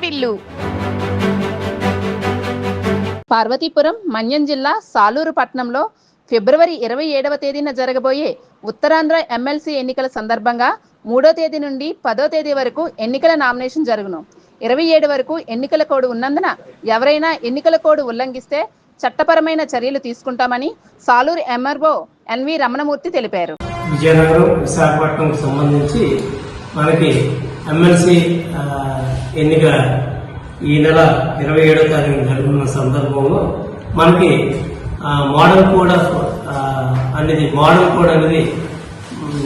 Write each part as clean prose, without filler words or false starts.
వాటిల్లు. పార్వతీపురం మన్యం జిల్లా సాలూరు పట్టణంలో ఫిబ్రవరి 27వ తేదీన జరగబోయే ఉత్తరాంధ్ర ఎమ్మెల్సీ ఎన్నికల సందర్భంగా 3వ తేదీ నుండి 10వ తేదీ వరకు ఎన్నికల నామినేషన్ జరుగును. 27 వరకు ఎన్నికల కోడ్ ఉన్నందున ఎవరైనా ఎన్నికల కోడ్ ఉల్లంఘిస్తే చట్టపరమైన చర్యలు తీసుకుంటామని సాలూరు ఎంఆర్ఓ ఎన్వి రమణమూర్తి తెలిపారు. విజయనగరం విశాఖపట్నం సంబంధించి మనకి ఎమ్మెల్సీ ఎన్నిక ఈ నెల 27వ తారీఖు జరుగుతున్న సందర్భంలో మనకి మోడల్ కోడ్ అనేది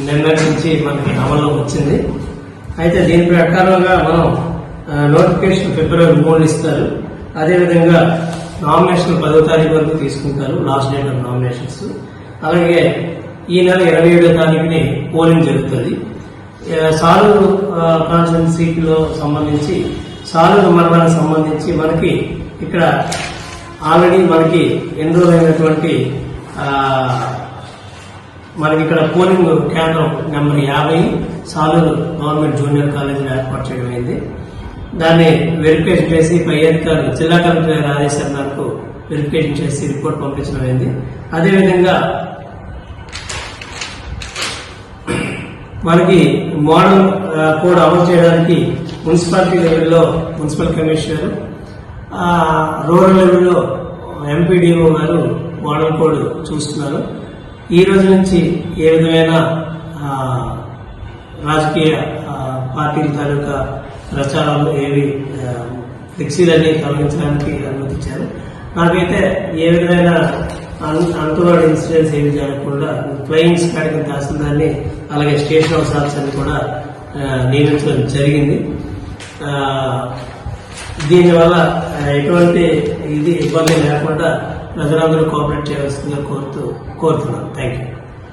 నిన్నటి నుంచి మనకి అమల్లో వచ్చింది. అయితే దీని ప్రకారంగా మనం నోటిఫికేషన్ ఫిబ్రవరి 3 ఇస్తారు. అదేవిధంగా నామినేషన్ 10వ తారీఖు వరకు తీసుకుంటారు, లాస్ట్ డేట్ ఆఫ్ నామినేషన్స్. అలాగే ఈ నెల 27వ తారీఖుని పోలింగ్ జరుగుతుంది. సాలూరు కాన్స్టిట్యున్సీలో సంబంధించి సాలూరు మండలానికి సంబంధించి మనకి ఇక్కడ ఆల్రెడీ మనకి ఎన్రోల్ అయినటువంటి మనకి ఇక్కడ పోలింగ్ కేంద్రం నెంబర్ 50 సాలూరు గవర్నమెంట్ జూనియర్ కాలేజీలో ఏర్పాటు చేయడం అయింది. దాన్ని వెరిఫికేషన్ చేసి పై అధికారులు జిల్లా కలెక్టర్ గారి ఆదేశాల మేరకు వెరిఫికేషన్ చేసి రిపోర్ట్ పంపించడం అయింది. అదేవిధంగా మనకి మోడల్ కోడ్ అమలు చేయడానికి మున్సిపాలిటీ లెవెల్లో మున్సిపల్ కమిషనర్, రూరల్ లెవెల్లో ఎంపీడీఓ గారు మోడల్ కోడ్ చూస్తున్నారు. ఈ రోజు నుంచి ఏ విధమైన రాజకీయ పార్టీల తాలూకా ప్రచారాలు ఏవి ఫ్లెక్సీలన్నీ తొలగించడానికి అనుమతించారు. నాకైతే ఏ విధమైన అంటువాడు ఇన్సిడెంట్స్ ఏమి జరగకుండా ఫ్లయింగ్ స్క్వాడ్ తహసీల్దార్ని అలాగే స్టేషన్ హౌస్ ఆఫీసర్ని కూడా నియమించడం జరిగింది. దీనివల్ల ఎటువంటి ఇబ్బంది లేకుండా ప్రజలందరూ కోఆపరేట్ చేయవలసిందిగా కోరుతున్నాను. Thank you.